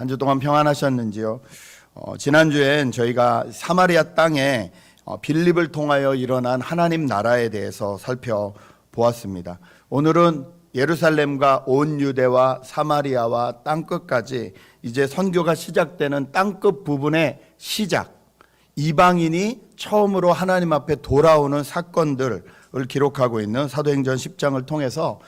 한 주 동안 평안하셨는지요? 지난주엔 저희가 사마리아 땅에 빌립을 통하여 일어난 하나님 나라에 대해서 살펴보았습니다. 오늘은 예루살렘과 온 유대와 사마리아와 땅끝까지 이제 선교가 시작되는 땅끝 부분의 시작, 이방인이 처음으로 하나님 앞에 돌아오는 사건들을 기록하고 있는 사도행전 10장을 통해서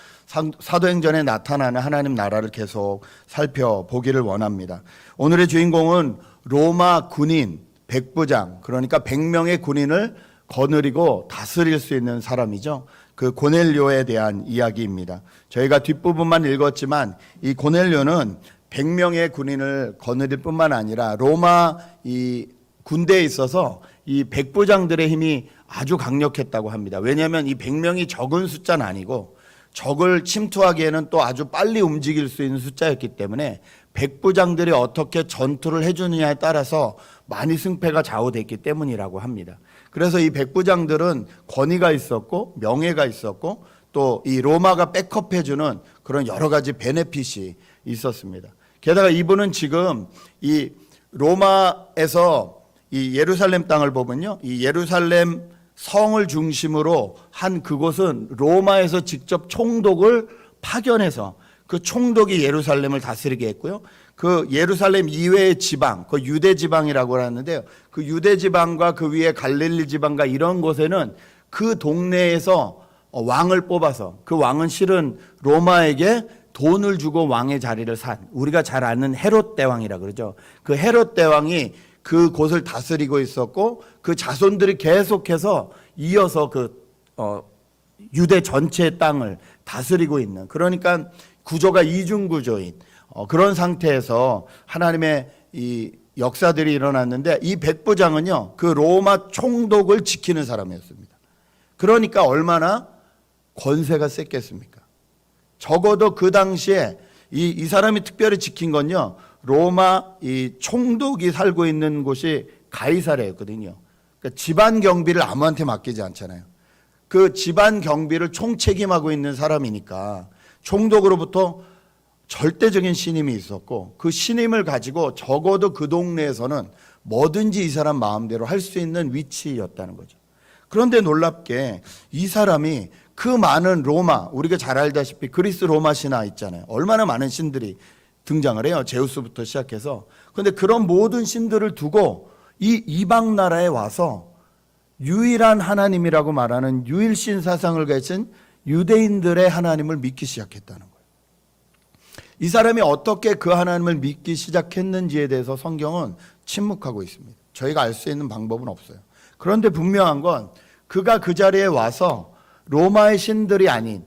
사도행전에 나타나는 하나님 나라를 계속 살펴보기를 원합니다. 오늘의 주인공은 로마 군인 백부장, 그러니까 100명의 군인을 거느리고 다스릴 수 있는 사람이죠. 그 고넬료에 대한 이야기입니다. 저희가 뒷부분만 읽었지만 이 고넬료는 100명의 군인을 거느릴 뿐만 아니라 로마 이 군대에 있어서 이 백부장들의 힘이 아주 강력했다고 합니다. 왜냐하면 이 100명이 적은 숫자는 아니고 적을 침투하기에는 또 아주 빨리 움직일 수 있는 숫자였기 때문에 백부장들이 어떻게 전투를 해주느냐에 따라서 많이 승패가 좌우됐기 때문이라고 합니다. 그래서 이 백부장들은 권위가 있었고 명예가 있었고 또 이 로마가 백업해주는 그런 여러 가지 베네핏이 있었습니다. 게다가 이분은 지금 이 로마에서 이 예루살렘 땅을 보면요, 이 예루살렘 성을 중심으로 한 그곳은 로마에서 직접 총독을 파견해서 그 총독이 예루살렘을 다스리게 했고요. 그 예루살렘 이외의 지방, 그 유대 지방이라고 하는데요. 그 유대 지방과 그 위에 갈릴리 지방과 이런 곳에는 그 동네에서 왕을 뽑아서 그 왕은 실은 로마에게 돈을 주고 왕의 자리를 산, 우리가 잘 아는 헤롯 대왕이라 그러죠. 그 헤롯 대왕이 그 곳을 다스리고 있었고 그 자손들이 계속해서 이어서 그 유대 전체의 땅을 다스리고 있는, 그러니까 구조가 이중 구조인 그런 상태에서 하나님의 이 역사들이 일어났는데, 이 백부장은요 그 로마 총독을 지키는 사람이었습니다. 그러니까 얼마나 권세가 셌겠습니까? 적어도 그 당시에 이 사람이 특별히 지킨 건요, 로마 이 총독이 살고 있는 곳이 가이사랴였거든요. 그러니까 집안 경비를 아무한테 맡기지 않잖아요. 그 집안 경비를 총책임하고 있는 사람이니까 총독으로부터 절대적인 신임이 있었고, 그 신임을 가지고 적어도 그 동네에서는 뭐든지 이 사람 마음대로 할 수 있는 위치였다는 거죠. 그런데 놀랍게 이 사람이 그 많은 로마, 우리가 잘 알다시피 그리스 로마 신화 있잖아요. 얼마나 많은 신들이 등장을 해요. 제우스부터 시작해서. 그런데 그런 모든 신들을 두고 이 이방 나라에 와서 유일한 하나님이라고 말하는 유일신 사상을 가진 유대인들의 하나님을 믿기 시작했다는 거예요. 이 사람이 어떻게 그 하나님을 믿기 시작했는지에 대해서 성경은 침묵하고 있습니다. 저희가 알 수 있는 방법은 없어요. 그런데 분명한 건 그가 그 자리에 와서 로마의 신들이 아닌,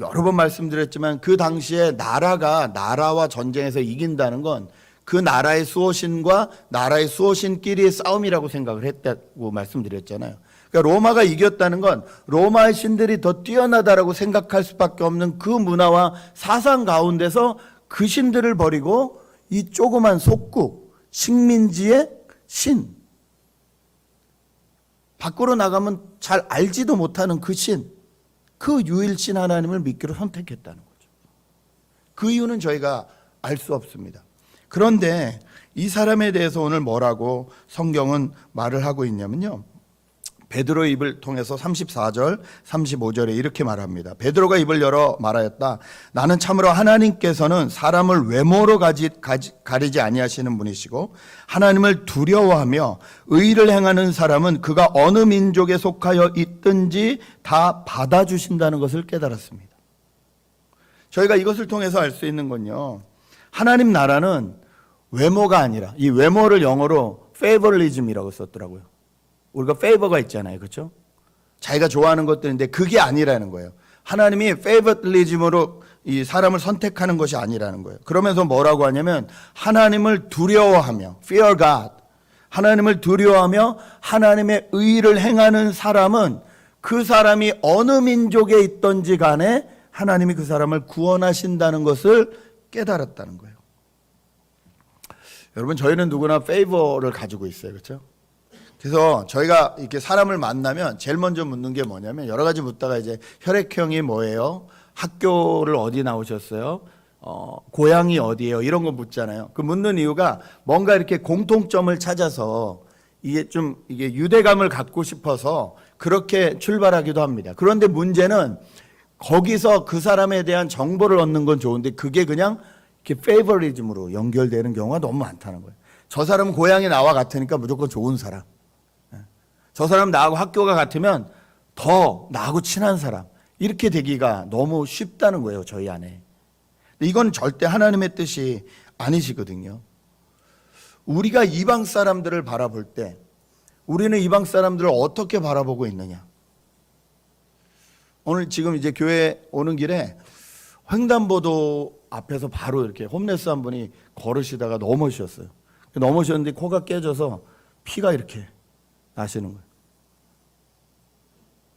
여러 번 말씀드렸지만 그 당시에 나라와 전쟁에서 이긴다는 건 그 나라의 수호신과 나라의 수호신끼리의 싸움이라고 생각을 했다고 말씀드렸잖아요. 그러니까 로마가 이겼다는 건 로마의 신들이 더 뛰어나다라고 생각할 수밖에 없는 그 문화와 사상 가운데서 그 신들을 버리고 이 조그만 속국, 식민지의 신, 밖으로 나가면 잘 알지도 못하는 그 신, 그 유일신 하나님을 믿기로 선택했다는 거죠. 그 이유는 저희가 알 수 없습니다. 그런데 이 사람에 대해서 오늘 뭐라고 성경은 말을 하고 있냐면요, 베드로의 입을 통해서 34절, 35절에 이렇게 말합니다. 베드로가 입을 열어 말하였다. 나는 참으로 하나님께서는 사람을 외모로 가리지 아니하시는 분이시고 하나님을 두려워하며 의를 행하는 사람은 그가 어느 민족에 속하여 있든지 다 받아주신다는 것을 깨달았습니다. 저희가 이것을 통해서 알 수 있는 건요, 하나님 나라는 외모가 아니라, 이 외모를 영어로 favoritism이라고 썼더라고요. 우리가 favor가 있잖아요, 그렇죠? 자기가 좋아하는 것들인데 그게 아니라는 거예요. 하나님이 favoritism으로 이 사람을 선택하는 것이 아니라는 거예요. 그러면서 뭐라고 하냐면 하나님을 두려워하며, fear God, 하나님을 두려워하며 하나님의 의를 행하는 사람은 그 사람이 어느 민족에 있든지 간에 하나님이 그 사람을 구원하신다는 것을 깨달았다는 거예요. 여러분, 저희는 누구나 페이버를 가지고 있어요, 그렇죠? 그래서 저희가 이렇게 사람을 만나면 제일 먼저 묻는 게 뭐냐면, 여러 가지 묻다가 이제 혈액형이 뭐예요? 학교를 어디 나오셨어요? 고향이 어디예요? 이런 거 묻잖아요. 그 묻는 이유가 뭔가 이렇게 공통점을 찾아서 이게 유대감을 갖고 싶어서 그렇게 출발하기도 합니다. 그런데 문제는 거기서 그 사람에 대한 정보를 얻는 건 좋은데 그게 그냥 이렇게 페이버리즘으로 연결되는 경우가 너무 많다는 거예요. 저 사람은 고향이 나와 같으니까 무조건 좋은 사람. 저 사람 나하고 학교가 같으면 더 나하고 친한 사람. 이렇게 되기가 너무 쉽다는 거예요, 저희 안에. 이건 절대 하나님의 뜻이 아니시거든요. 우리가 이방 사람들을 바라볼 때 우리는 이방 사람들을 어떻게 바라보고 있느냐. 오늘 지금 이제 교회 오는 길에 횡단보도 앞에서 바로 이렇게 홈레스 한 분이 걸으시다가 넘어지셨어요. 넘어지셨는데 코가 깨져서 피가 이렇게 나시는 거예요.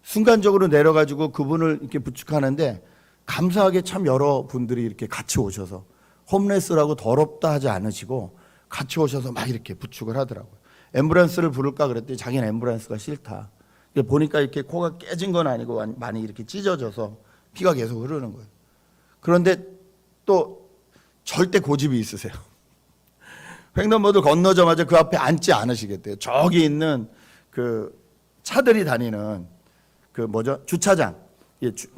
순간적으로 내려가지고 그분을 이렇게 부축하는데 감사하게 참 여러 분들이 이렇게 같이 오셔서 홈레스라고 더럽다 하지 않으시고 같이 오셔서 막 이렇게 부축을 하더라고요. 앰뷸런스를 부를까 그랬더니 자기는 앰뷸런스가 싫다. 보니까 이렇게 코가 깨진 건 아니고 많이 이렇게 찢어져서 피가 계속 흐르는 거예요. 그런데 또 절대 고집이 있으세요. 횡단보도 건너자마자 그 앞에 앉지 않으시겠대요. 저기 있는 그 차들이 다니는 주차장.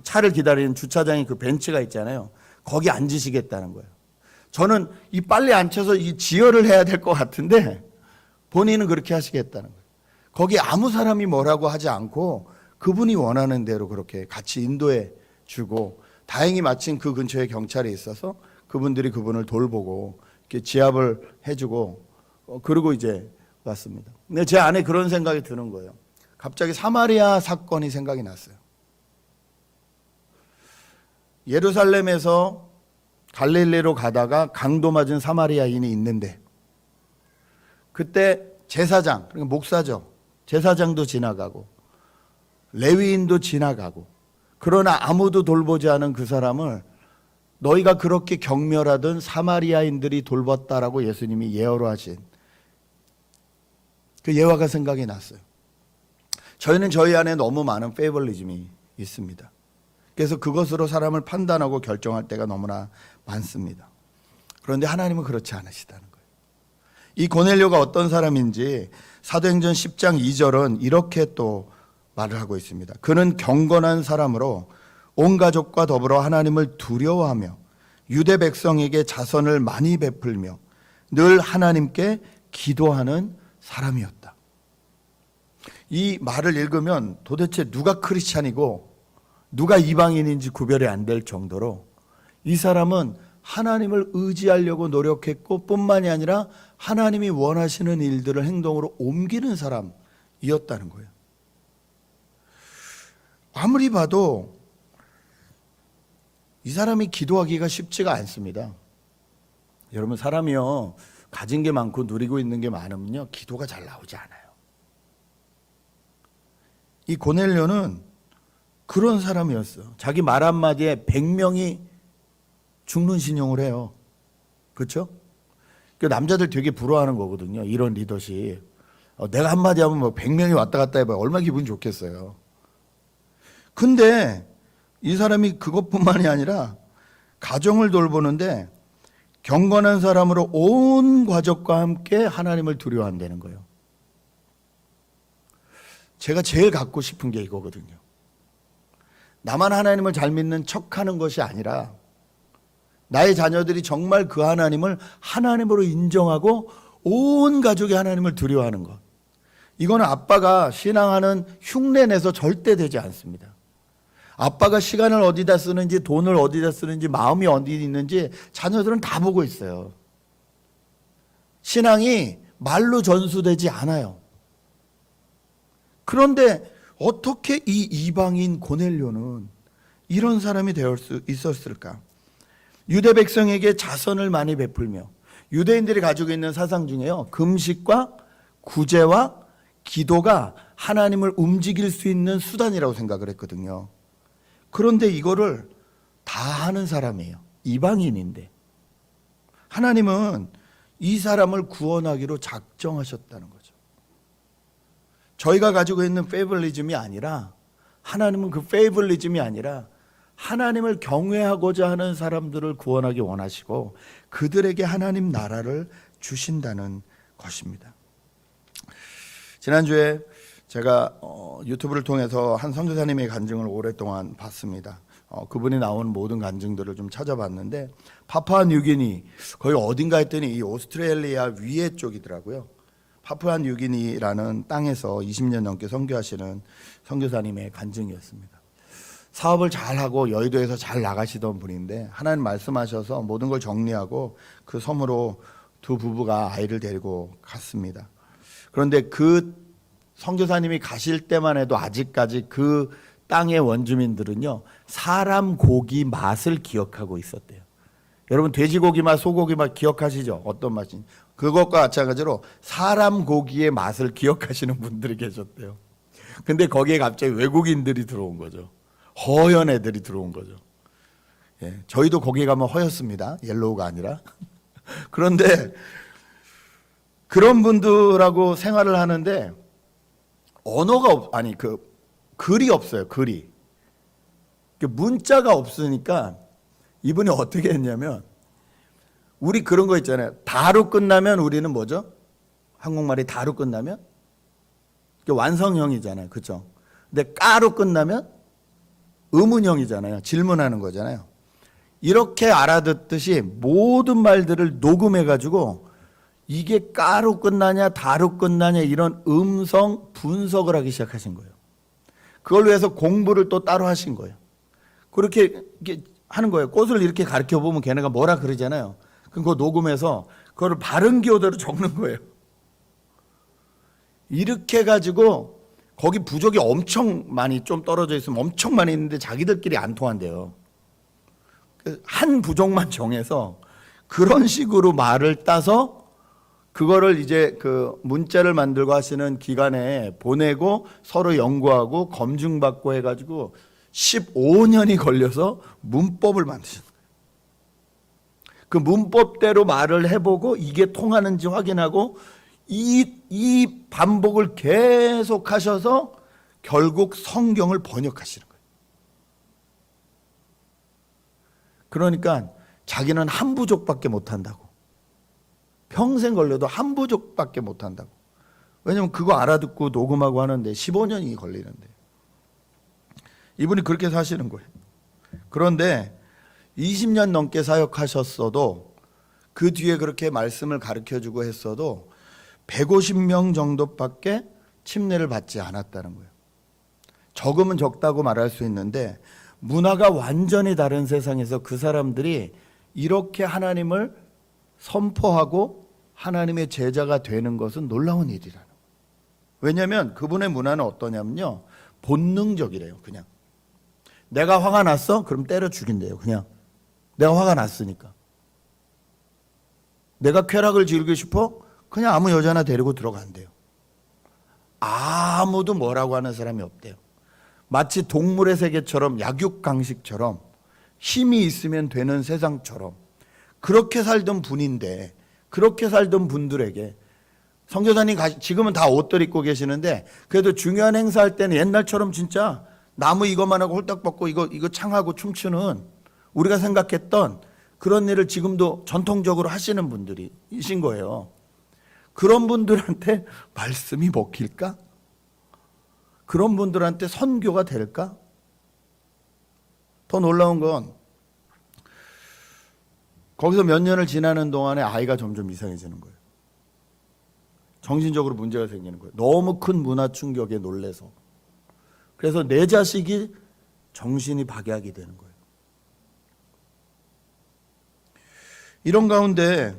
차를 기다리는 주차장에 그 벤치가 있잖아요. 거기 앉으시겠다는 거예요. 저는 이 빨리 앉혀서 이 지혈을 해야 될 것 같은데 본인은 그렇게 하시겠다는 거예요. 거기 아무 사람이 뭐라고 하지 않고 그분이 원하는 대로 그렇게 같이 인도해 주고 다행히 마침 그 근처에 경찰이 있어서 그분들이 그분을 돌보고 이렇게 지압을 해주고 그러고 이제 왔습니다. 근데 제 안에 그런 생각이 드는 거예요. 갑자기 사마리아 사건이 생각이 났어요. 예루살렘에서 갈릴리로 가다가 강도 맞은 사마리아인이 있는데 그때 제사장, 그러니까 목사죠. 제사장도 지나가고 레위인도 지나가고 그러나 아무도 돌보지 않은 그 사람을 너희가 그렇게 경멸하던 사마리아인들이 돌봤다라고 예수님이 예어로 하신 그 예화가 생각이 났어요. 저희는 저희 안에 너무 많은 페이벌리즘이 있습니다. 그래서 그것으로 사람을 판단하고 결정할 때가 너무나 많습니다. 그런데 하나님은 그렇지 않으시다는 거예요. 이 고넬료가 어떤 사람인지 사도행전 10장 2절은 이렇게 또 말을 하고 있습니다. 그는 경건한 사람으로 온 가족과 더불어 하나님을 두려워하며 유대 백성에게 자선을 많이 베풀며 늘 하나님께 기도하는 사람이었다. 이 말을 읽으면 도대체 누가 크리스찬이고 누가 이방인인지 구별이 안 될 정도로 이 사람은 하나님을 의지하려고 노력했고 뿐만이 아니라 하나님이 원하시는 일들을 행동으로 옮기는 사람이었다는 거예요. 아무리 봐도 이 사람이 기도하기가 쉽지가 않습니다. 여러분 사람이요 가진 게 많고 누리고 있는 게 많으면요 기도가 잘 나오지 않아요. 이 고넬료는 그런 사람이었어. 자기 말 한마디에 100명이 죽는 신용을 해요. 그렇죠? 그 남자들 되게 부러워하는 거거든요. 이런 리더십. 내가 한마디 하면 뭐 100명이 왔다 갔다 해봐요. 얼마나 기분 좋겠어요. 근데 이 사람이 그것뿐만이 아니라 가정을 돌보는데 경건한 사람으로 온 가족과 함께 하나님을 두려워한다는 거예요. 제가 제일 갖고 싶은 게 이거거든요. 나만 하나님을 잘 믿는 척하는 것이 아니라 나의 자녀들이 정말 그 하나님을 하나님으로 인정하고 온 가족이 하나님을 두려워하는 것. 이거는 아빠가 신앙하는 흉내내서 절대 되지 않습니다. 아빠가 시간을 어디다 쓰는지 돈을 어디다 쓰는지 마음이 어디 있는지 자녀들은 다 보고 있어요. 신앙이 말로 전수되지 않아요. 그런데 어떻게 이 이방인 고넬료는 이런 사람이 되어 있었을까? 유대 백성에게 자선을 많이 베풀며 유대인들이 가지고 있는 사상 중에요. 금식과 구제와 기도가 하나님을 움직일 수 있는 수단이라고 생각을 했거든요. 그런데 이거를 다 하는 사람이에요. 이방인인데. 하나님은 이 사람을 구원하기로 작정하셨다는 거죠. 저희가 가지고 있는 페이블리즘이 아니라 하나님은 그 페이블리즘이 아니라 하나님을 경외하고자 하는 사람들을 구원하기 원하시고 그들에게 하나님 나라를 주신다는 것입니다. 지난주에 제가 유튜브를 통해서 한 선교사님의 간증을 오랫동안 봤습니다. 그분이 나온 모든 간증들을 좀 찾아봤는데 파푸아뉴기니 거기 어딘가 했더니 이 오스트레일리아 위에 쪽이더라고요. 파푸아뉴기니라는 땅에서 20년 넘게 선교하시는 선교사님의 간증이었습니다. 사업을 잘하고 여의도에서 잘 나가시던 분인데 하나님 말씀하셔서 모든 걸 정리하고 그 섬으로 두 부부가 아이를 데리고 갔습니다. 그런데 그 선교사님이 가실 때만 해도 아직까지 그 땅의 원주민들은요, 사람 고기 맛을 기억하고 있었대요. 여러분 돼지고기 맛, 소고기 맛 기억하시죠? 어떤 맛인지. 그것과 마찬가지로 사람 고기의 맛을 기억하시는 분들이 계셨대요. 근데 거기에 갑자기 외국인들이 들어온 거죠. 허연 애들이 들어온 거죠. 예, 저희도 거기 가면 허였습니다. 옐로우가 아니라. 그런데 그런 분들하고 생활을 하는데 언어가 글이 없어요. 글이. 문자가 없으니까 이분이 어떻게 했냐면, 우리 그런 거 있잖아요. 다로 끝나면 우리는 뭐죠? 한국말이 다로 끝나면 완성형이잖아요. 그렇죠? 근데 까로 끝나면 의문형이잖아요. 질문하는 거잖아요. 이렇게 알아듣듯이 모든 말들을 녹음해가지고 이게 까로 끝나냐 다로 끝나냐 이런 음성 분석을 하기 시작하신 거예요. 그걸 위해서 공부를 또 따로 하신 거예요. 그렇게 하는 거예요. 꽃을 이렇게 가르쳐 보면 걔네가 뭐라 그러잖아요. 그럼 그거 녹음해서 그거를 바른 기호대로 적는 거예요. 이렇게 해가지고 거기 부족이 엄청 많이 좀 떨어져 있으면 엄청 많이 있는데 자기들끼리 안 통한대요. 한 부족만 정해서 그런 식으로 말을 따서 그거를 이제 그 문자를 만들고 하시는 기관에 보내고 서로 연구하고 검증받고 해가지고 15년이 걸려서 문법을 만드신 거예요. 그 문법대로 말을 해보고 이게 통하는지 확인하고 이 반복을 계속 하셔서 결국 성경을 번역하시는 거예요. 그러니까 자기는 한 부족밖에 못한다고. 평생 걸려도 한 부족밖에 못한다고. 왜냐하면 그거 알아듣고 녹음하고 하는데 15년이 걸리는데. 이분이 그렇게 사시는 거예요. 그런데 20년 넘게 사역하셨어도 그 뒤에 그렇게 말씀을 가르쳐주고 했어도 150명 정도밖에 침례를 받지 않았다는 거예요. 적으면 적다고 말할 수 있는데 문화가 완전히 다른 세상에서 그 사람들이 이렇게 하나님을 선포하고 하나님의 제자가 되는 것은 놀라운 일이라는 거예요. 왜냐하면 그분의 문화는 어떠냐면요, 본능적이래요. 그냥 내가 화가 났어? 그럼 때려 죽인대요. 그냥 내가 화가 났으니까. 내가 쾌락을 즐기고 싶어? 그냥 아무 여자나 데리고 들어간대요. 아무도 뭐라고 하는 사람이 없대요. 마치 동물의 세계처럼 약육강식처럼 힘이 있으면 되는 세상처럼 그렇게 살던 분인데, 그렇게 살던 분들에게 선교사님 지금은 다 옷들 입고 계시는데 그래도 중요한 행사할 때는 옛날처럼 진짜 나무 이것만 하고 홀딱 벗고 이거 창하고 춤추는 우리가 생각했던 그런 일을 지금도 전통적으로 하시는 분들이신 거예요. 그런 분들한테 말씀이 먹힐까? 그런 분들한테 선교가 될까? 더 놀라운 건 거기서 몇 년을 지나는 동안에 아이가 점점 이상해지는 거예요. 정신적으로 문제가 생기는 거예요. 너무 큰 문화 충격에 놀래서. 그래서 내 자식이 정신이 박약이 되는 거예요. 이런 가운데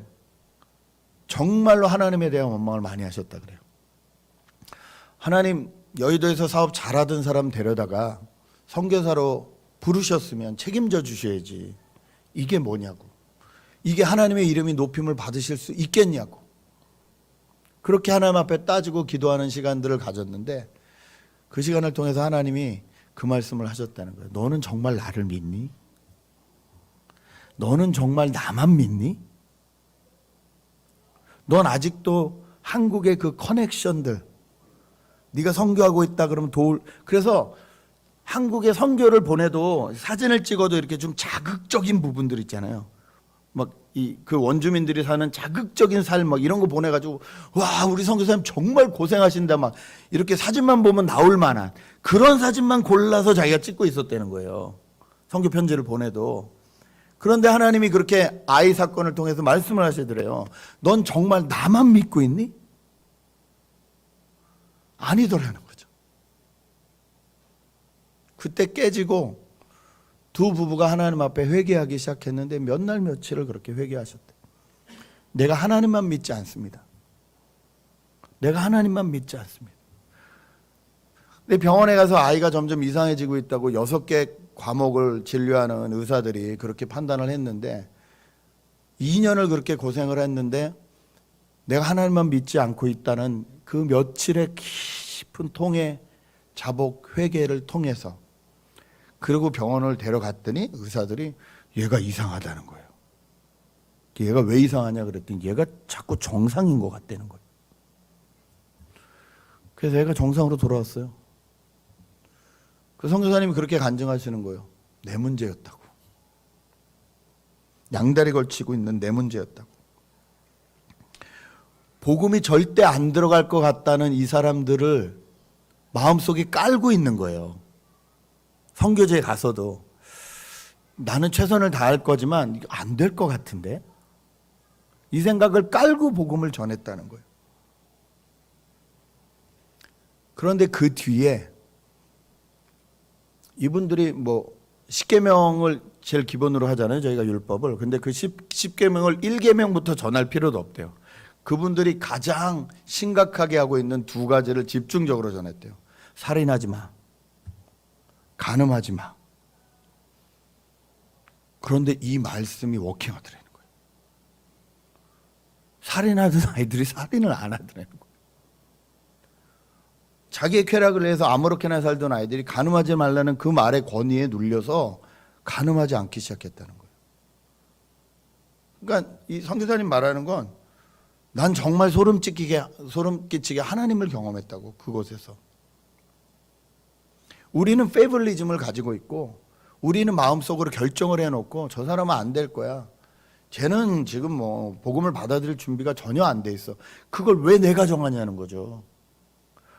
정말로 하나님에 대한 원망을 많이 하셨다 그래요. 하나님, 여의도에서 사업 잘하던 사람 데려다가 선교사로 부르셨으면 책임져 주셔야지. 이게 뭐냐고. 이게 하나님의 이름이 높임을 받으실 수 있겠냐고. 그렇게 하나님 앞에 따지고 기도하는 시간들을 가졌는데 그 시간을 통해서 하나님이 그 말씀을 하셨다는 거예요. 너는 정말 나를 믿니? 너는 정말 나만 믿니? 넌 아직도 한국의 그 커넥션들, 네가 선교하고 있다 그러면 그래서 한국에 선교를 보내도 사진을 찍어도 이렇게 좀 자극적인 부분들 있잖아요. 막 그 원주민들이 사는 자극적인 삶 막 이런 거 보내가지고 와 우리 선교사님 정말 고생하신다 막 이렇게 사진만 보면 나올 만한 그런 사진만 골라서 자기가 찍고 있었다는 거예요. 선교 편지를 보내도. 그런데 하나님이 그렇게 아이 사건을 통해서 말씀을 하시더래요. 넌 정말 나만 믿고 있니? 아니더라는 거죠. 그때 깨지고 두 부부가 하나님 앞에 회개하기 시작했는데 몇 날 며칠을 그렇게 회개하셨대. 내가 하나님만 믿지 않습니다. 내가 하나님만 믿지 않습니다. 근데 병원에 가서 아이가 점점 이상해지고 있다고 6개 과목을 진료하는 의사들이 그렇게 판단을 했는데 2년을 그렇게 고생을 했는데 내가 하나님만 믿지 않고 있다는 그 며칠의 깊은 통해 자복 회개를 통해서 그리고 병원을 데려갔더니 의사들이 얘가 이상하다는 거예요. 얘가 왜 이상하냐 그랬더니 얘가 자꾸 정상인 것 같다는 거예요. 그래서 얘가 정상으로 돌아왔어요. 그 선교사님이 그렇게 간증하시는 거예요. 내 문제였다고. 양다리 걸치고 있는 내 문제였다고. 복음이 절대 안 들어갈 것 같다는 이 사람들을 마음속에 깔고 있는 거예요. 선교지에 가서도 나는 최선을 다할 거지만 이거 안 될 것 같은데 이 생각을 깔고 복음을 전했다는 거예요. 그런데 그 뒤에 이분들이 뭐 10계명을 제일 기본으로 하잖아요. 저희가 율법을. 근데 그 10계명을 1계명부터 전할 필요도 없대요. 그분들이 가장 심각하게 하고 있는 2가지를 집중적으로 전했대요. 살인하지 마. 간음하지 마. 그런데 이 말씀이 워킹하더라는 거예요. 살인하던 아이들이 살인을 안 하더라는 거예요. 자기의 쾌락을 위해서 아무렇게나 살던 아이들이 간음하지 말라는 그 말의 권위에 눌려서 간음하지 않기 시작했다는 거예요. 그러니까 이 선교사님 말하는 건 난 정말 소름 끼치게 하나님을 경험했다고 그곳에서. 우리는 페이벌리즘을 가지고 있고 우리는 마음속으로 결정을 해놓고 저 사람은 안 될 거야. 쟤는 지금 뭐 복음을 받아들일 준비가 전혀 안 돼 있어. 그걸 왜 내가 정하냐는 거죠.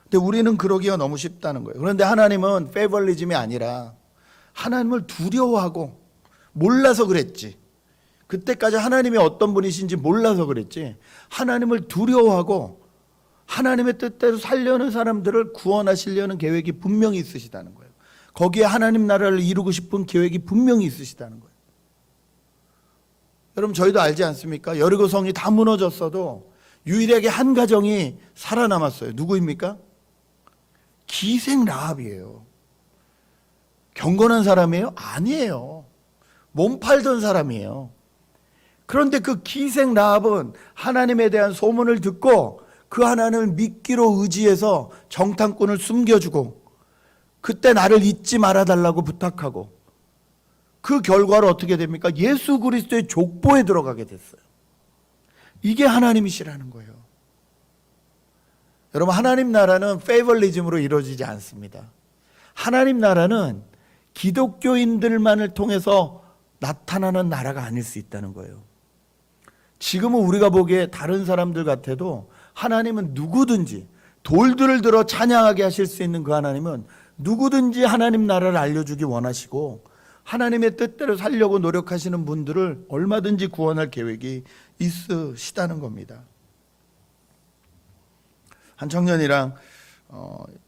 근데 우리는 그러기가 너무 쉽다는 거예요. 그런데 하나님은 페이벌리즘이 아니라 하나님을 두려워하고 몰라서 그랬지. 그때까지 하나님이 어떤 분이신지 몰라서 그랬지. 하나님을 두려워하고 하나님의 뜻대로 살려는 사람들을 구원하시려는 계획이 분명히 있으시다는 거예요. 거기에 하나님 나라를 이루고 싶은 계획이 분명히 있으시다는 거예요. 여러분 저희도 알지 않습니까? 여리고 성이 다 무너졌어도 유일하게 한 가정이 살아남았어요. 누구입니까? 기생 라합이에요. 경건한 사람이에요? 아니에요. 몸 팔던 사람이에요. 그런데 그 기생 라합은 하나님에 대한 소문을 듣고 그 하나님을 믿기로 의지해서 정탐꾼을 숨겨주고 그때 나를 잊지 말아달라고 부탁하고 그 결과로 어떻게 됩니까? 예수 그리스도의 족보에 들어가게 됐어요. 이게 하나님이시라는 거예요. 여러분 하나님 나라는 페이벌리즘으로 이루어지지 않습니다. 하나님 나라는 기독교인들만을 통해서 나타나는 나라가 아닐 수 있다는 거예요. 지금은 우리가 보기에 다른 사람들 같아도 하나님은 누구든지 돌들을 들어 찬양하게 하실 수 있는 그 하나님은 누구든지 하나님 나라를 알려주기 원하시고 하나님의 뜻대로 살려고 노력하시는 분들을 얼마든지 구원할 계획이 있으시다는 겁니다. 한 청년이랑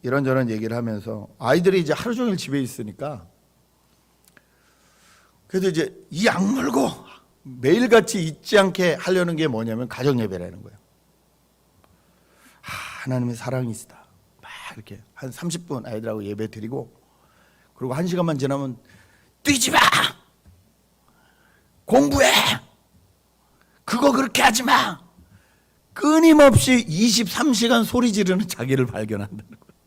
이런저런 얘기를 하면서 아이들이 이제 하루 종일 집에 있으니까 그래도 이제 이 악물고 매일같이 잊지 않게 하려는 게 뭐냐면 가정예배라는 거예요. 하나님의 사랑이시다. 막 이렇게 한 30분 아이들하고 예배 드리고 그리고 1시간만 지나면 뛰지 마! 공부해! 그거 그렇게 하지 마! 끊임없이 23시간 소리 지르는 자기를 발견한다는 거예요.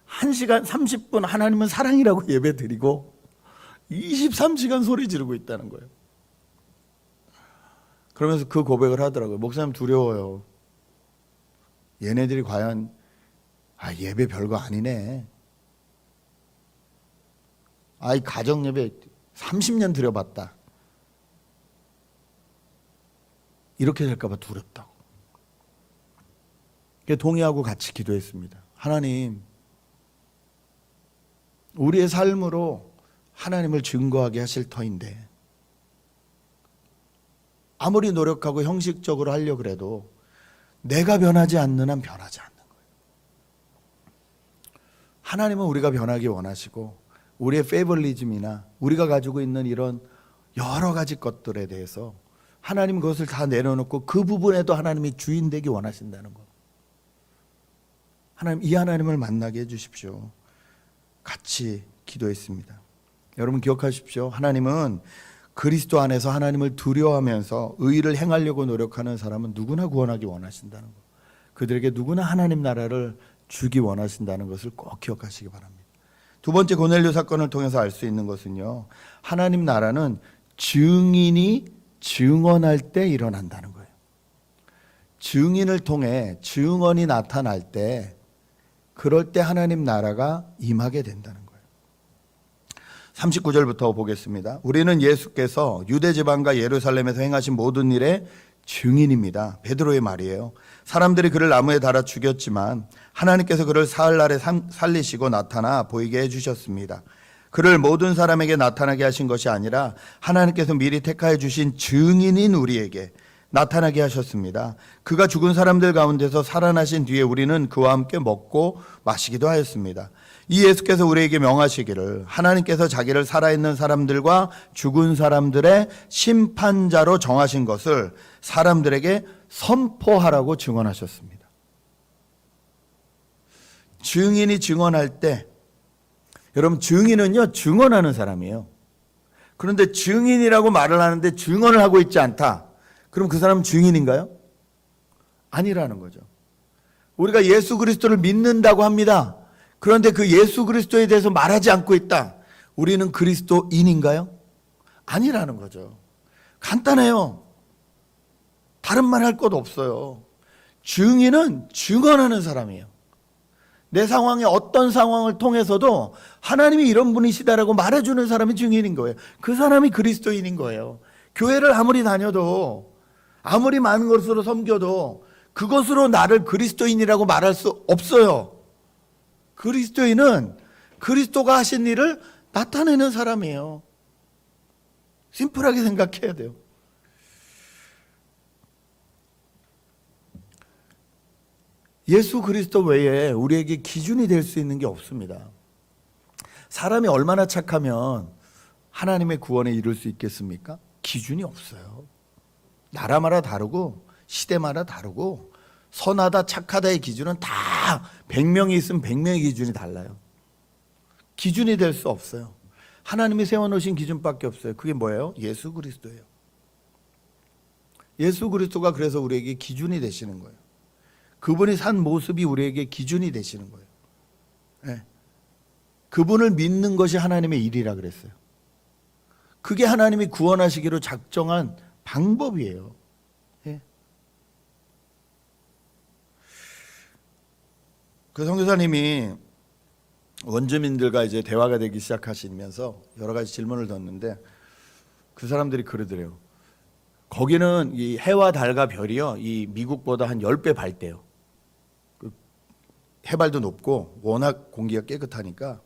1시간 30분 하나님은 사랑이라고 예배 드리고 23시간 소리 지르고 있다는 거예요. 그러면서 그 고백을 하더라고요. 목사님 두려워요. 얘네들이 과연 예배 별거 아니네. 아이 가정예배 30년 드려봤다. 이렇게 될까 봐 두렵다고. 동의하고 같이 기도했습니다. 하나님, 우리의 삶으로 하나님을 증거하게 하실 터인데 아무리 노력하고 형식적으로 하려고 해도 내가 변하지 않는 한 변하지 않는 거예요. 하나님은 우리가 변하기 원하시고 우리의 페이벌리즘이나 우리가 가지고 있는 이런 여러 가지 것들에 대해서 하나님 그것을 다 내려놓고 그 부분에도 하나님이 주인 되기 원하신다는 거. 하나님, 이 하나님을 만나게 해주십시오. 같이 기도했습니다. 여러분 기억하십시오. 하나님은 그리스도 안에서 하나님을 두려워하면서 의를 행하려고 노력하는 사람은 누구나 구원하기 원하신다는 것. 그들에게 누구나 하나님 나라를 주기 원하신다는 것을 꼭 기억하시기 바랍니다. 두 번째 고넬료 사건을 통해서 알 수 있는 것은요, 하나님 나라는 증인이 증언할 때 일어난다는 거예요. 증인을 통해 증언이 나타날 때, 그럴 때 하나님 나라가 임하게 된다는 거예요. 39절부터 보겠습니다. 우리는 예수께서 유대 지방과 예루살렘에서 행하신 모든 일의 증인입니다. 베드로의 말이에요. 사람들이 그를 나무에 달아 죽였지만 하나님께서 그를 사흘날에 살리시고 나타나 보이게 해주셨습니다. 그를 모든 사람에게 나타나게 하신 것이 아니라 하나님께서 미리 택하여 주신 증인인 우리에게 나타나게 하셨습니다. 그가 죽은 사람들 가운데서 살아나신 뒤에 우리는 그와 함께 먹고 마시기도 하였습니다. 이 예수께서 우리에게 명하시기를 하나님께서 자기를 살아있는 사람들과 죽은 사람들의 심판자로 정하신 것을 사람들에게 선포하라고 증언하셨습니다. 증인이 증언할 때, 여러분 증인은요 증언하는 사람이에요. 그런데 증인이라고 말을 하는데 증언을 하고 있지 않다. 그럼 그 사람은 증인인가요? 아니라는 거죠. 우리가 예수 그리스도를 믿는다고 합니다. 그런데 그 예수 그리스도에 대해서 말하지 않고 있다. 우리는 그리스도인인가요? 아니라는 거죠. 간단해요. 다른 말 할 것 없어요. 증인은 증언하는 사람이에요. 내 상황에 어떤 상황을 통해서도 하나님이 이런 분이시다라고 말해주는 사람이 증인인 거예요. 그 사람이 그리스도인인 거예요. 교회를 아무리 다녀도 아무리 많은 것으로 섬겨도 그것으로 나를 그리스도인이라고 말할 수 없어요. 그리스도인은 그리스도가 하신 일을 나타내는 사람이에요. 심플하게 생각해야 돼요. 예수 그리스도 외에 우리에게 기준이 될 수 있는 게 없습니다. 사람이 얼마나 착하면 하나님의 구원에 이룰 수 있겠습니까? 기준이 없어요. 나라마다 다르고 시대마다 다르고 선하다 착하다의 기준은 다 100명이 있으면 100명의 기준이 달라요. 기준이 될 수 없어요. 하나님이 세워놓으신 기준밖에 없어요. 그게 뭐예요? 예수 그리스도예요. 예수 그리스도가 그래서 우리에게 기준이 되시는 거예요. 그분이 산 모습이 우리에게 기준이 되시는 거예요. 네. 그분을 믿는 것이 하나님의 일이라 그랬어요. 그게 하나님이 구원하시기로 작정한 방법이에요. 네. 그 선교사님이 원주민들과 이제 대화가 되기 시작하시면서 여러 가지 질문을 던는데 그 사람들이 그러더래요. 거기는 이 해와 달과 별이요, 이 미국보다 한 10배 밝대요. 해발도 높고 워낙 공기가 깨끗하니까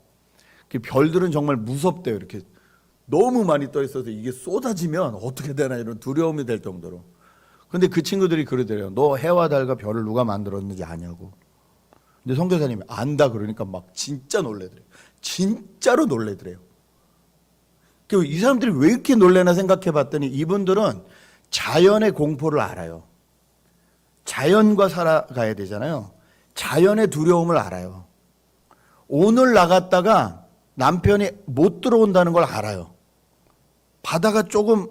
별들은 정말 무섭대요. 이렇게 너무 많이 떠 있어서 이게 쏟아지면 어떻게 되나 이런 두려움이 될 정도로. 근데 그 친구들이 그러더래요. 너 해와 달과 별을 누가 만들었는지 아냐고. 근데 선교사님이 안다 그러니까 막 진짜 놀래더래요. 진짜로 놀래더래요. 이 사람들이 왜 이렇게 놀래나 생각해 봤더니 이분들은 자연의 공포를 알아요. 자연과 살아가야 되잖아요. 자연의 두려움을 알아요. 오늘 나갔다가 남편이 못 들어온다는 걸 알아요. 바다가 조금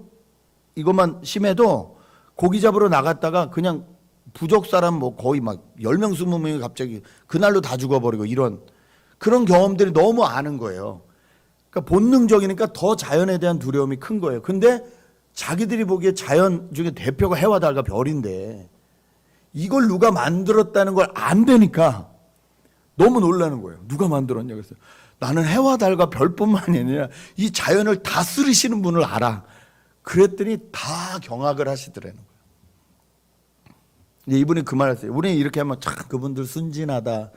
이것만 심해도 고기 잡으러 나갔다가 그냥 부족 사람 뭐 거의 막 10명, 20명이 갑자기 그날로 다 죽어버리고 이런 그런 경험들이 너무 아는 거예요. 그러니까 본능적이니까 더 자연에 대한 두려움이 큰 거예요. 근데 자기들이 보기에 자연 중에 대표가 해와 달과 별인데 이걸 누가 만들었다는 걸 안 되니까 너무 놀라는 거예요. 누가 만들었냐 그래서 나는 해와 달과 별뿐만이 아니라 이 자연을 다스리시는 분을 알아. 그랬더니 다 경악을 하시더라는 거예요. 이분이 그 말 했어요. 우리는 이렇게 하면 참 그분들 순진하다.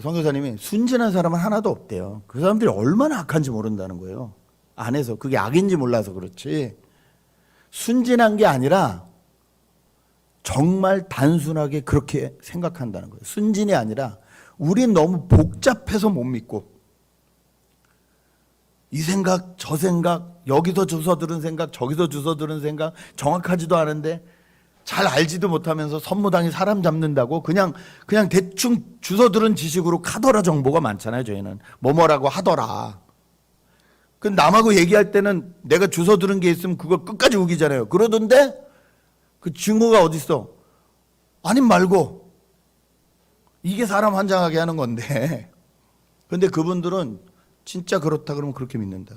선교사님이 순진한 사람은 하나도 없대요. 그 사람들이 얼마나 악한지 모른다는 거예요. 안에서 그게 악인지 몰라서 그렇지. 순진한 게 아니라 정말 단순하게 그렇게 생각한다는 거예요. 순진이 아니라 우린 너무 복잡해서 못 믿고 이 생각 저 생각 여기서 주워 들은 생각 저기서 주워 들은 생각 정확하지도 않은데 잘 알지도 못하면서 선무당이 사람 잡는다고 그냥 대충 주워 들은 지식으로 카더라 정보가 많잖아요. 저희는 뭐라고 하더라. 그 남하고 얘기할 때는 내가 주워 들은 게 있으면 그걸 끝까지 우기잖아요. 그러던데 그 증거가 어디 있어? 아님 말고 이게 사람 환장하게 하는 건데. 근데 그분들은 진짜 그렇다 그러면 그렇게 믿는다.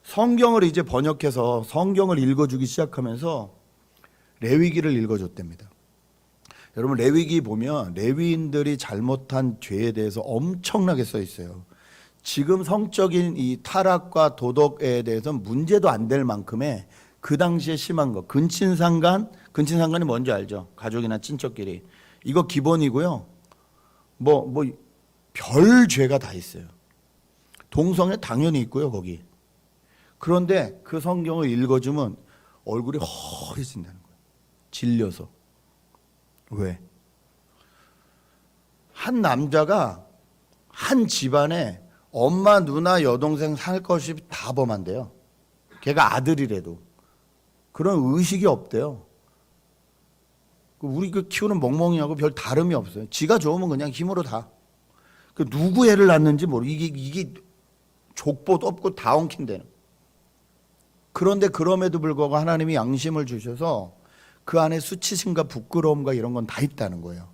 성경을 이제 번역해서 성경을 읽어주기 시작하면서 레위기를 읽어줬답니다. 여러분 레위기 보면 레위인들이 잘못한 죄에 대해서 엄청나게 써 있어요. 지금 성적인 이 타락과 도덕에 대해서는 문제도 안 될 만큼의 그 당시에 심한 거. 근친상간이 뭔지 알죠? 가족이나 친척끼리. 이거 기본이고요. 별 죄가 다 있어요. 동성애 당연히 있고요, 거기. 그런데 그 성경을 읽어주면 얼굴이 허해진다는 거예요. 질려서. 왜? 한 남자가 한 집안에 엄마, 누나, 여동생 살 것이 다 범한대요. 걔가 아들이라도. 그런 의식이 없대요. 우리 키우는 멍멍이하고 별 다름이 없어요. 지가 좋으면 그냥 힘으로 다. 누구 애를 낳는지 모르고 이게 족보도 없고 다 엉킨다는. 그런데 그럼에도 불구하고 하나님이 양심을 주셔서 그 안에 수치심과 부끄러움과 이런 건 다 있다는 거예요.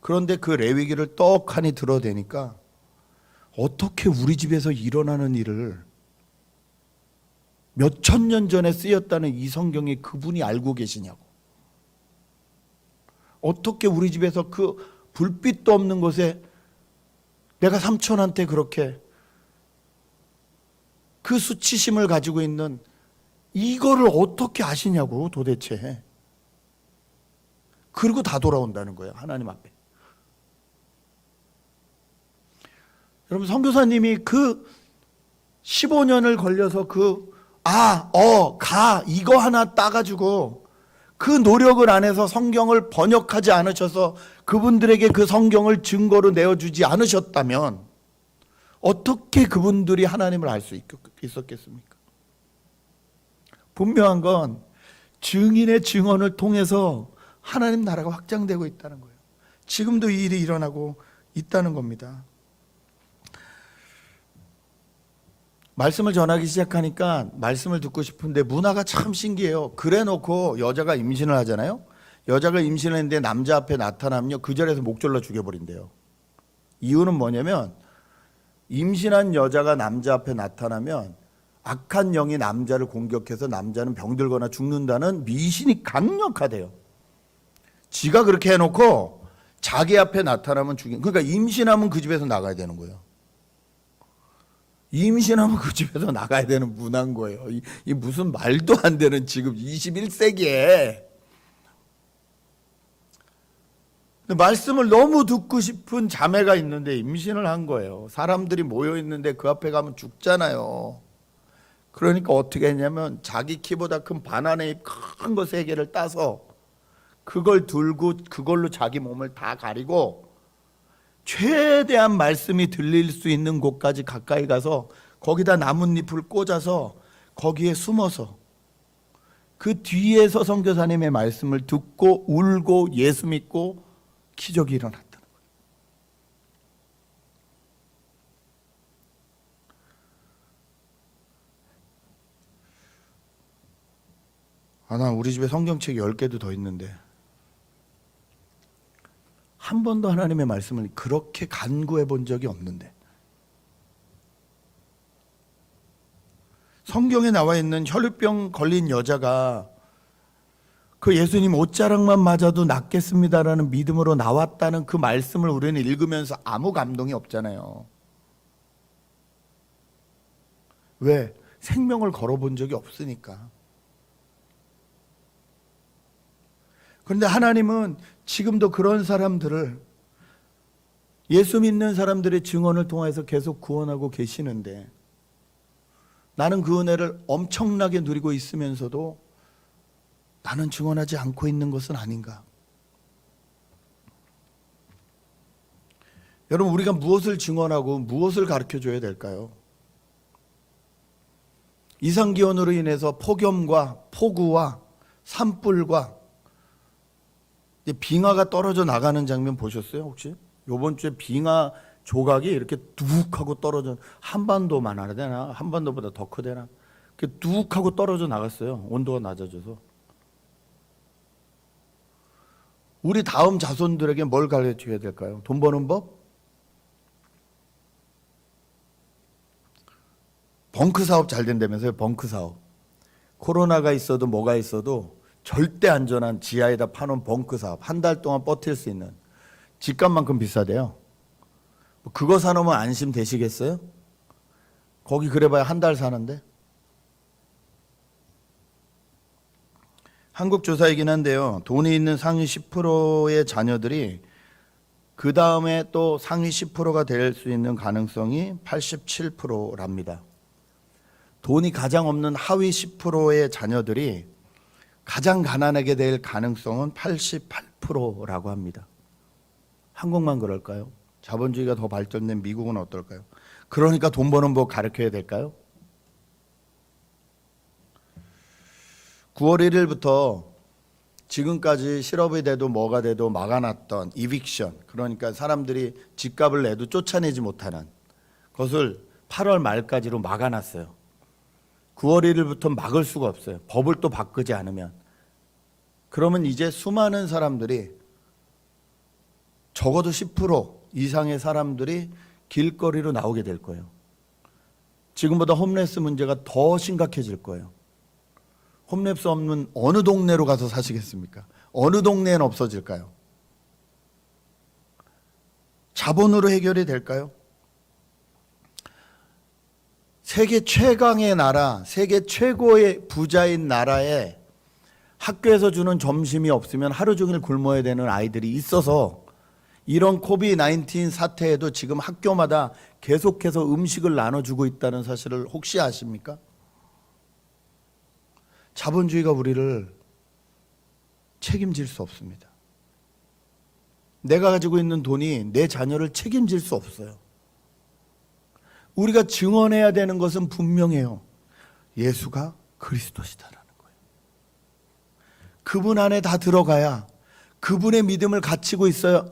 그런데 그 레위기를 떡하니 들어대니까 어떻게 우리 집에서 일어나는 일을 몇천 년 전에 쓰였다는 이 성경에 그분이 알고 계시냐고. 어떻게 우리 집에서 그 불빛도 없는 곳에 내가 삼촌한테 그렇게 그 수치심을 가지고 있는 이거를 어떻게 아시냐고 도대체. 그리고 다 돌아온다는 거예요. 하나님 앞에. 여러분 선교사님이 그 15년을 걸려서 이거 하나 따가지고 그 노력을 안 해서 성경을 번역하지 않으셔서 그분들에게 그 성경을 증거로 내어주지 않으셨다면 어떻게 그분들이 하나님을 알 수 있었겠습니까? 분명한 건 증인의 증언을 통해서 하나님 나라가 확장되고 있다는 거예요. 지금도 이 일이 일어나고 있다는 겁니다. 말씀을 전하기 시작하니까 말씀을 듣고 싶은데 문화가 참 신기해요. 그래 놓고 여자가 임신을 하잖아요. 여자가 임신을 했는데 남자 앞에 나타나면요, 그 자리에서 목 졸라 죽여버린대요. 이유는 뭐냐면 임신한 여자가 남자 앞에 나타나면 악한 영이 남자를 공격해서 남자는 병들거나 죽는다는 미신이 강력하대요. 지가 그렇게 해놓고 자기 앞에 나타나면 그러니까 임신하면 그 집에서 나가야 되는 거예요. 임신하면 그 집에서 나가야 되는 문화인 거예요. 이 무슨 말도 안 되는 지금 21세기에. 말씀을 너무 듣고 싶은 자매가 있는데 임신을 한 거예요. 사람들이 모여 있는데 그 앞에 가면 죽잖아요. 그러니까 어떻게 했냐면 자기 키보다 큰 바나나 잎 큰 거 3개를 따서 그걸 들고 그걸로 자기 몸을 다 가리고 최대한 말씀이 들릴 수 있는 곳까지 가까이 가서 거기다 나뭇잎을 꽂아서 거기에 숨어서 그 뒤에서 선교사님의 말씀을 듣고 울고 예수 믿고 기적이 일어났다는 거예요. 난 우리 집에 성경책 10개도 더 있는데 한 번도 하나님의 말씀을 그렇게 간구해 본 적이 없는데, 성경에 나와 있는 혈루병 걸린 여자가 그 예수님 옷자락만 맞아도 낫겠습니다라는 믿음으로 나왔다는 그 말씀을 우리는 읽으면서 아무 감동이 없잖아요. 왜? 생명을 걸어본 적이 없으니까. 그런데 하나님은 지금도 그런 사람들을, 예수 믿는 사람들의 증언을 통해서 계속 구원하고 계시는데, 나는 그 은혜를 엄청나게 누리고 있으면서도 나는 증언하지 않고 있는 것은 아닌가? 여러분, 우리가 무엇을 증언하고 무엇을 가르쳐줘야 될까요? 이상기온으로 인해서 폭염과 폭우와 산불과 빙하가 떨어져 나가는 장면 보셨어요 혹시? 요번 주에 빙하 조각이 이렇게 뚝 하고 떨어져, 한반도만 하나 되나? 한반도보다 더 크대나? 이렇게 뚝 하고 떨어져 나갔어요. 온도가 낮아져서. 우리 다음 자손들에게 뭘 가르쳐야 될까요? 돈 버는 법? 벙크 사업 잘 된다면서요? 벙크 사업. 코로나가 있어도 뭐가 있어도 절대 안전한 지하에다 파놓은 벙크 사업. 한 달 동안 버틸 수 있는. 집값만큼 비싸대요. 그거 사놓으면 안심 되시겠어요? 거기 그래봐야 한 달 사는데. 한국 조사이긴 한데요, 돈이 있는 상위 10%의 자녀들이 그 다음에 또 상위 10%가 될 수 있는 가능성이 87%랍니다. 돈이 가장 없는 하위 10%의 자녀들이 가장 가난하게 될 가능성은 88%라고 합니다. 한국만 그럴까요? 자본주의가 더 발전된 미국은 어떨까요? 그러니까 돈 버는 법 가르쳐야 될까요? 9월 1일부터 지금까지 실업이 돼도 뭐가 돼도 막아놨던 이빅션, 그러니까 사람들이 집값을 내도 쫓아내지 못하는 것을 8월 말까지로 막아놨어요. 9월 1일부터 막을 수가 없어요. 법을 또 바꾸지 않으면. 그러면 이제 수많은 사람들이, 적어도 10% 이상의 사람들이 길거리로 나오게 될 거예요. 지금보다 홈레스 문제가 더 심각해질 거예요. 홈레스 없는 어느 동네로 가서 사시겠습니까? 어느 동네엔 없어질까요? 자본으로 해결이 될까요? 세계 최강의 나라, 세계 최고의 부자인 나라에 학교에서 주는 점심이 없으면 하루 종일 굶어야 되는 아이들이 있어서 이런 코비드-19 사태에도 지금 학교마다 계속해서 음식을 나눠주고 있다는 사실을 혹시 아십니까? 자본주의가 우리를 책임질 수 없습니다. 내가 가지고 있는 돈이 내 자녀를 책임질 수 없어요. 우리가 증언해야 되는 것은 분명해요. 예수가 그리스도시다라는 거예요. 그분 안에 다 들어가야, 그분의 믿음을 가지고 있어야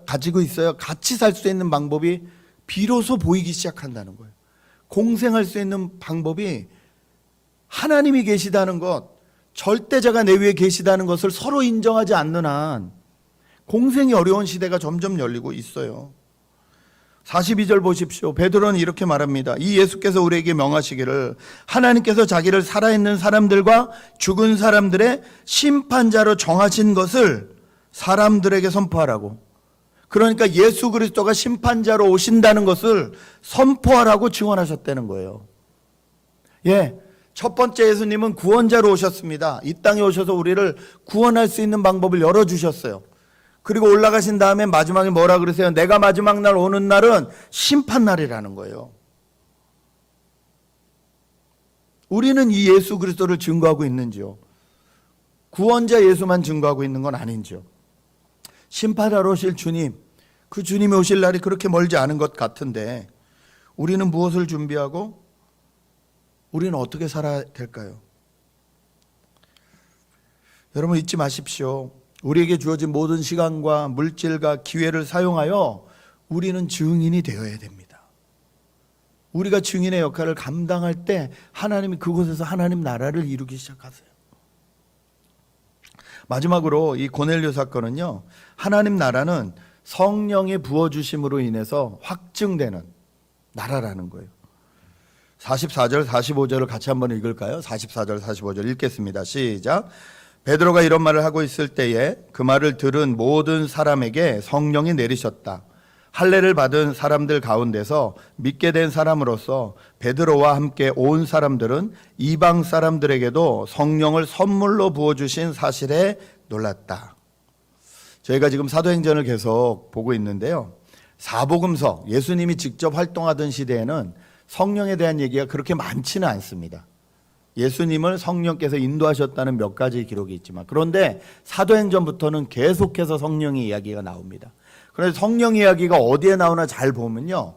같이 살 수 있는 방법이 비로소 보이기 시작한다는 거예요. 공생할 수 있는 방법이 하나님이 계시다는 것, 절대자가 내 위에 계시다는 것을 서로 인정하지 않는 한 공생이 어려운 시대가 점점 열리고 있어요. 42절 보십시오. 베드로는 이렇게 말합니다. 이 예수께서 우리에게 명하시기를 하나님께서 자기를 살아있는 사람들과 죽은 사람들의 심판자로 정하신 것을 사람들에게 선포하라고. 그러니까 예수 그리스도가 심판자로 오신다는 것을 선포하라고 증언하셨다는 거예요. 첫 번째 예수님은 구원자로 오셨습니다. 이 땅에 오셔서 우리를 구원할 수 있는 방법을 열어주셨어요. 그리고 올라가신 다음에 마지막에 뭐라 그러세요? 내가 마지막 날 오는 날은 심판날이라는 거예요. 우리는 이 예수 그리스도를 증거하고 있는지요? 구원자 예수만 증거하고 있는 건 아닌지요? 심판하러 오실 주님, 그 주님이 오실 날이 그렇게 멀지 않은 것 같은데 우리는 무엇을 준비하고 우리는 어떻게 살아야 될까요? 여러분 잊지 마십시오. 우리에게 주어진 모든 시간과 물질과 기회를 사용하여 우리는 증인이 되어야 됩니다. 우리가 증인의 역할을 감당할 때 하나님이 그곳에서 하나님 나라를 이루기 시작하세요. 마지막으로 이 고넬료 사건은요, 하나님 나라는 성령의 부어주심으로 인해서 확증되는 나라라는 거예요. 44절 45절을 같이 한번 읽을까요? 44절 45절 읽겠습니다. 시작. 베드로가 이런 말을 하고 있을 때에 그 말을 들은 모든 사람에게 성령이 내리셨다. 할례를 받은 사람들 가운데서 믿게 된 사람으로서 베드로와 함께 온 사람들은 이방 사람들에게도 성령을 선물로 부어주신 사실에 놀랐다. 저희가 지금 사도행전을 계속 보고 있는데요. 사복음서, 예수님이 직접 활동하던 시대에는 성령에 대한 얘기가 그렇게 많지는 않습니다. 예수님을 성령께서 인도하셨다는 몇 가지 기록이 있지만, 그런데 사도행전부터는 계속해서 성령의 이야기가 나옵니다. 그래서 성령 이야기가 어디에 나오나 잘 보면요,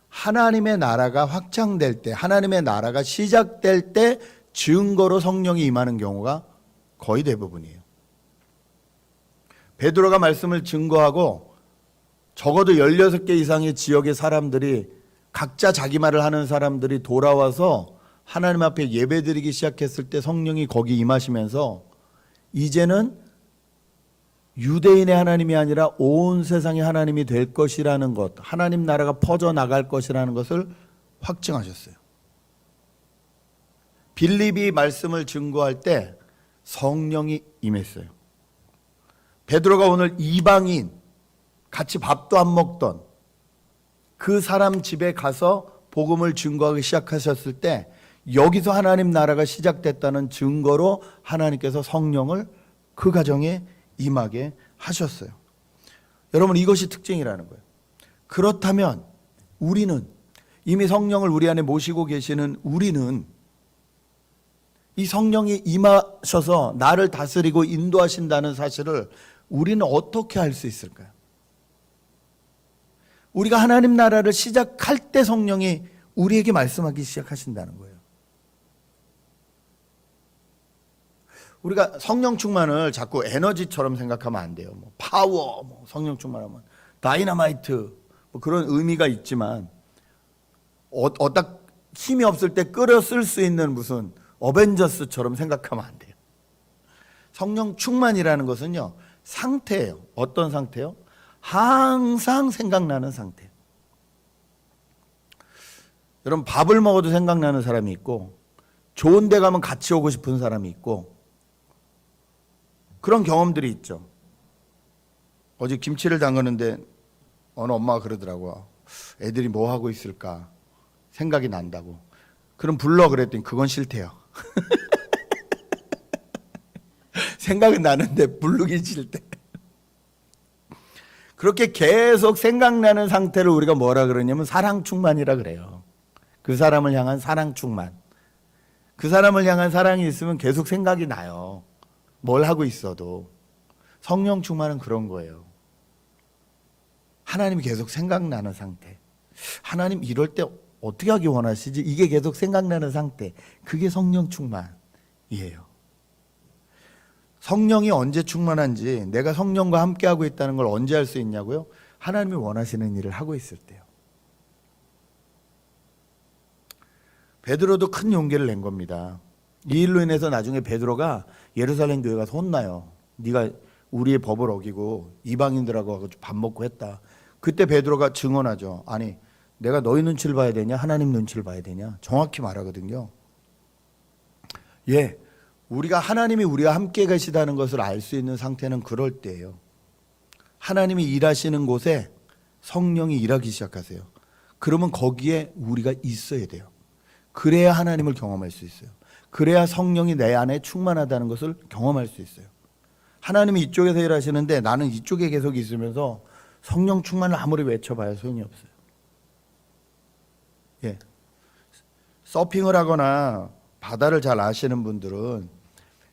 하나님의 나라가 확장될 때, 하나님의 나라가 시작될 때 증거로 성령이 임하는 경우가 거의 대부분이에요. 베드로가 말씀을 증거하고 적어도 16개 이상의 지역의 사람들이, 각자 자기 말을 하는 사람들이 돌아와서 하나님 앞에 예배드리기 시작했을 때 성령이 거기 임하시면서 이제는 유대인의 하나님이 아니라 온 세상의 하나님이 될 것이라는 것, 하나님 나라가 퍼져나갈 것이라는 것을 확증하셨어요. 빌립이 말씀을 증거할 때 성령이 임했어요. 베드로가 오늘 이방인, 같이 밥도 안 먹던 그 사람 집에 가서 복음을 증거하기 시작하셨을 때 여기서 하나님 나라가 시작됐다는 증거로 하나님께서 성령을 그 가정에 임하게 하셨어요. 여러분, 이것이 특징이라는 거예요. 그렇다면 우리는, 이미 성령을 우리 안에 모시고 계시는 우리는 이 성령이 임하셔서 나를 다스리고 인도하신다는 사실을 우리는 어떻게 할 수 있을까요? 우리가 하나님 나라를 시작할 때 성령이 우리에게 말씀하기 시작하신다는 거예요. 우리가 성령 충만을 자꾸 에너지처럼 생각하면 안 돼요. 뭐 파워, 뭐 성령 충만하면 다이너마이트, 뭐 그런 의미가 있지만 딱 힘이 없을 때 끌어 쓸 수 있는 무슨 어벤져스처럼 생각하면 안 돼요. 성령 충만이라는 것은요, 상태예요. 어떤 상태요? 항상 생각나는 상태. 여러분, 밥을 먹어도 생각나는 사람이 있고, 좋은 데 가면 같이 오고 싶은 사람이 있고, 그런 경험들이 있죠. 어제 김치를 담그는데 어느 엄마가 그러더라고요. 애들이 뭐 하고 있을까 생각이 난다고. 그럼 불러 그랬더니 그건 싫대요. 생각은 나는데 부르기 싫대. 그렇게 계속 생각나는 상태를 우리가 뭐라 그러냐면 사랑 충만이라 그래요. 그 사람을 향한 사랑 충만. 그 사람을 향한 사랑이 있으면 계속 생각이 나요. 뭘 하고 있어도. 성령 충만은 그런 거예요. 하나님이 계속 생각나는 상태. 하나님 이럴 때 어떻게 하기 원하시지? 이게 계속 생각나는 상태. 그게 성령 충만이에요. 성령이 언제 충만한지, 내가 성령과 함께하고 있다는 걸 언제 알 수 있냐고요? 하나님이 원하시는 일을 하고 있을 때요. 베드로도 큰 용기를 낸 겁니다. 이 일로 인해서 나중에 베드로가 예루살렘 교회 가서 혼나요. 네가 우리의 법을 어기고 이방인들하고 밥 먹고 했다. 그때 베드로가 증언하죠. 아니, 내가 너희 눈치를 봐야 되냐? 하나님 눈치를 봐야 되냐? 정확히 말하거든요. 예, 우리가 하나님이 우리와 함께 계시다는 것을 알 수 있는 상태는 그럴 때예요. 하나님이 일하시는 곳에 성령이 일하기 시작하세요. 그러면 거기에 우리가 있어야 돼요. 그래야 하나님을 경험할 수 있어요. 그래야 성령이 내 안에 충만하다는 것을 경험할 수 있어요. 하나님이 이쪽에서 일하시는데 나는 이쪽에 계속 있으면서 성령 충만을 아무리 외쳐봐야 소용이 없어요. 예, 서핑을 하거나 바다를 잘 아시는 분들은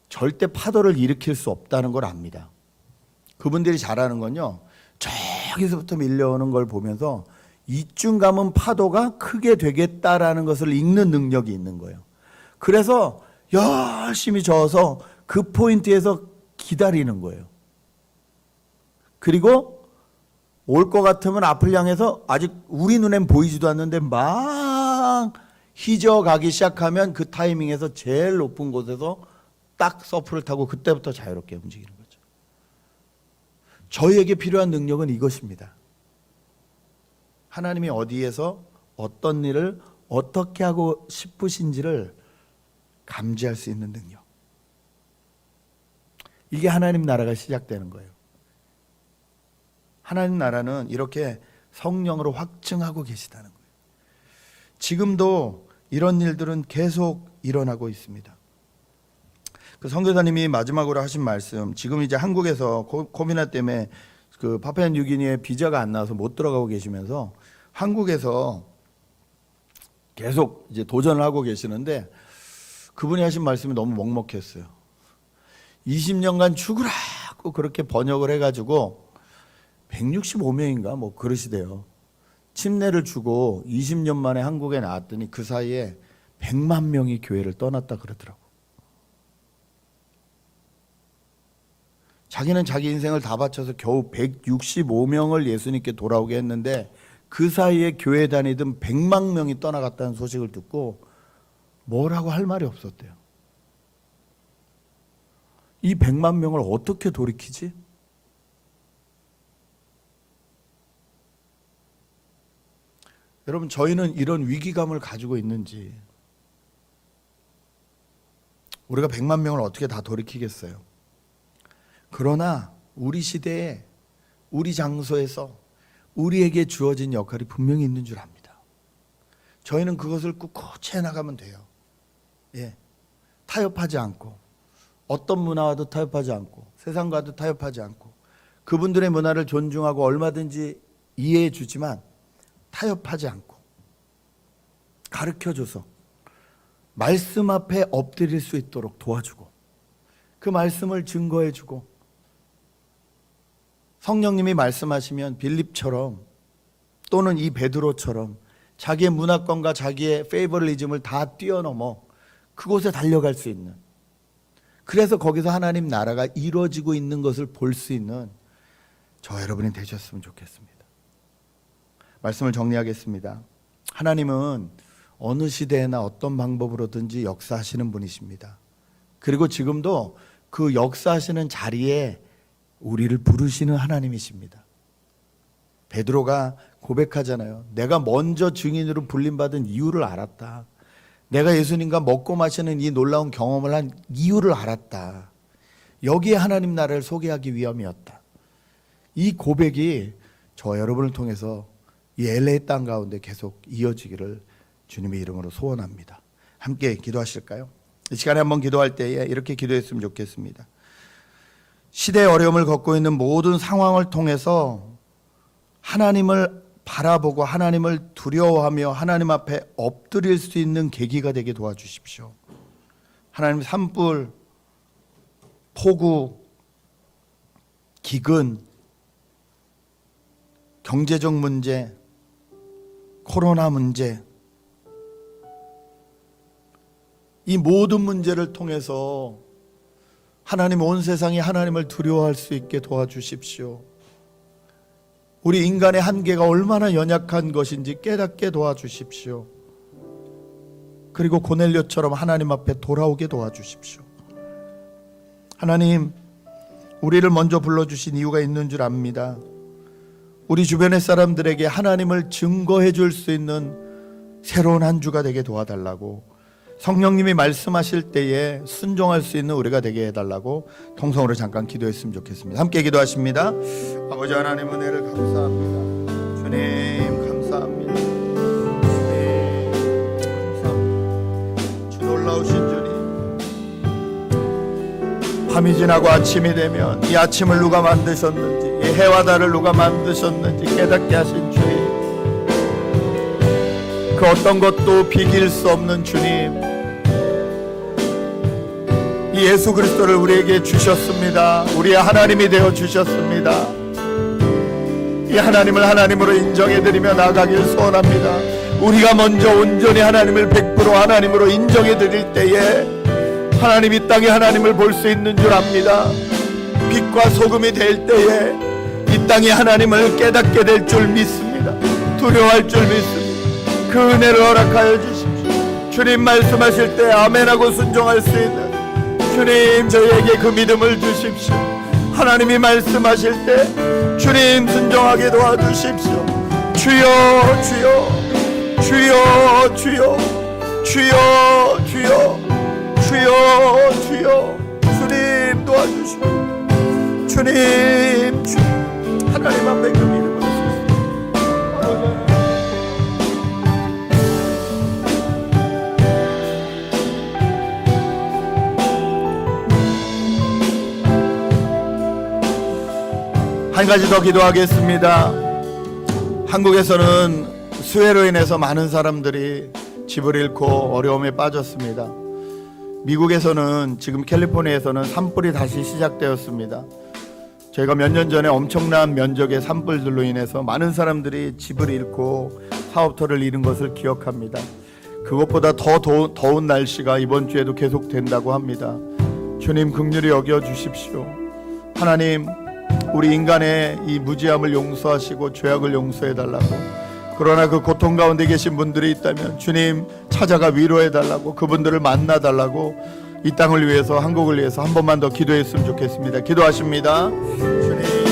절대 파도를 일으킬 수 없다는 걸 압니다. 그분들이 잘하는 건요, 저기서부터 밀려오는 걸 보면서 이쯤 가면 파도가 크게 되겠다라는 것을 읽는 능력이 있는 거예요. 그래서 열심히 저어서 그 포인트에서 기다리는 거예요. 그리고 올 것 같으면 앞을 향해서 아직 우리 눈엔 보이지도 않는데 막 휘저어가기 시작하면 그 타이밍에서 제일 높은 곳에서 딱 서프를 타고 그때부터 자유롭게 움직이는 거죠. 저희에게 필요한 능력은 이것입니다. 하나님이 어디에서 어떤 일을 어떻게 하고 싶으신지를 감지할 수 있는 능력. 이게 하나님 나라가 시작되는 거예요. 하나님 나라는 이렇게 성령으로 확증하고 계시다는 거예요. 지금도 이런 일들은 계속 일어나고 있습니다. 그 선교사님이 마지막으로 하신 말씀, 지금 이제 한국에서 코비나 때문에 그 파푸아뉴기니에 비자가 안 나와서 못 들어가고 계시면서 한국에서 계속 이제 도전을 하고 계시는데, 그분이 하신 말씀이 너무 먹먹했어요. 20년간 죽으라고 그렇게 번역을 해가지고 165명인가 뭐 그러시대요. 침례를 주고 20년 만에 한국에 나왔더니 그 사이에 100만 명이 교회를 떠났다 그러더라고. 자기는 자기 인생을 다 바쳐서 겨우 165명을 예수님께 돌아오게 했는데, 그 사이에 교회 다니던 100만 명이 떠나갔다는 소식을 듣고 뭐라고 할 말이 없었대요. 이 100만 명을 어떻게 돌이키지? 여러분, 저희는 이런 위기감을 가지고 있는지, 우리가 100만 명을 어떻게 다 돌이키겠어요? 그러나 우리 시대에, 우리 장소에서 우리에게 주어진 역할이 분명히 있는 줄 압니다. 저희는 그것을 꿋꿋이 해나가면 돼요. 타협하지 않고, 어떤 문화와도 타협하지 않고, 세상과도 타협하지 않고, 그분들의 문화를 존중하고 얼마든지 이해해 주지만 타협하지 않고, 가르쳐줘서 말씀 앞에 엎드릴 수 있도록 도와주고, 그 말씀을 증거해주고, 성령님이 말씀하시면 빌립처럼 또는 이 베드로처럼 자기의 문화권과 자기의 페이버리즘을 다 뛰어넘어 그곳에 달려갈 수 있는, 그래서 거기서 하나님 나라가 이루어지고 있는 것을 볼 수 있는 저 여러분이 되셨으면 좋겠습니다. 말씀을 정리하겠습니다. 하나님은 어느 시대에나 어떤 방법으로든지 역사하시는 분이십니다. 그리고 지금도 그 역사하시는 자리에 우리를 부르시는 하나님이십니다. 베드로가 고백하잖아요. 내가 먼저 증인으로 불림받은 이유를 알았다. 내가 예수님과 먹고 마시는 이 놀라운 경험을 한 이유를 알았다. 여기에 하나님 나라를 소개하기 위함이었다. 이 고백이 저 여러분을 통해서 이 LA 땅 가운데 계속 이어지기를 주님의 이름으로 소원합니다. 함께 기도하실까요? 이 시간에 한번 기도할 때에 이렇게 기도했으면 좋겠습니다. 시대의 어려움을 겪고 있는 모든 상황을 통해서 하나님을 바라보고 하나님을 두려워하며 하나님 앞에 엎드릴 수 있는 계기가 되게 도와주십시오. 하나님, 산불, 폭우, 기근, 경제적 문제, 코로나 문제, 이 모든 문제를 통해서 하나님, 온 세상이 하나님을 두려워할 수 있게 도와주십시오. 우리 인간의 한계가 얼마나 연약한 것인지 깨닫게 도와주십시오. 그리고 고넬료처럼 하나님 앞에 돌아오게 도와주십시오. 하나님, 우리를 먼저 불러주신 이유가 있는 줄 압니다. 우리 주변의 사람들에게 하나님을 증거해 줄 수 있는 새로운 한 주가 되게 도와달라고, 성령님이 말씀하실 때에 순종할 수 있는 우리가 되게 해달라고 통성으로 잠깐 기도했으면 좋겠습니다. 함께 기도하십니다. 아버지 하나님, 은혜를 감사합니다. 주님 감사합니다. 주님 감사합니다. 주 놀라우신 주님, 밤이 지나고 아침이 되면 이 아침을 누가 만드셨는지, 이 해와 달을 누가 만드셨는지 깨닫게 하신 주님, 그 어떤 것도 비길 수 없는 주님, 이 예수 그리스도를 우리에게 주셨습니다. 우리의 하나님이 되어 주셨습니다. 이 하나님을 하나님으로 인정해드리며 나아가길 소원합니다. 우리가 먼저 온전히 하나님을 100% 하나님으로 인정해드릴 때에 하나님, 이 땅에 하나님을 볼 수 있는 줄 압니다. 빛과 소금이 될 때에 이 땅에 하나님을 깨닫게 될 줄 믿습니다. 두려워할 줄 믿습니다. 그 은혜를 허락하여 주십시오. 주님 말씀하실 때 아멘하고 순종할 수 있는 주님, 저희에게 그 믿음을 주십시오. 하나님이 말씀하실 때 주님 순종하게 도와주십시오. 주여 주여 주여 주여 주여 주여 주여 주여, 주님 도와주십시오. 주님 하나님 앞에 그 믿음을 주십시오. 한 가지 더 기도하겠습니다. 한국에서는 수해로 인해서 많은 사람들이 집을 잃고 어려움에 빠졌습니다. 미국에서는 지금 캘리포니아에서는 산불이 다시 시작되었습니다. 저희가 몇 년 전에 엄청난 면적의 산불들로 인해서 많은 사람들이 집을 잃고 사업터를 잃은 것을 기억합니다. 그것보다 더 더운 날씨가 이번 주에도 계속된다고 합니다. 주님 긍휼히 여겨 주십시오. 하나님, 우리 인간의 이 무지함을 용서하시고 죄악을 용서해 달라고, 그러나 그 고통 가운데 계신 분들이 있다면 주님 찾아가 위로해 달라고, 그분들을 만나 달라고, 이 땅을 위해서, 한국을 위해서 한 번만 더 기도했으면 좋겠습니다. 기도하십니다. 주님.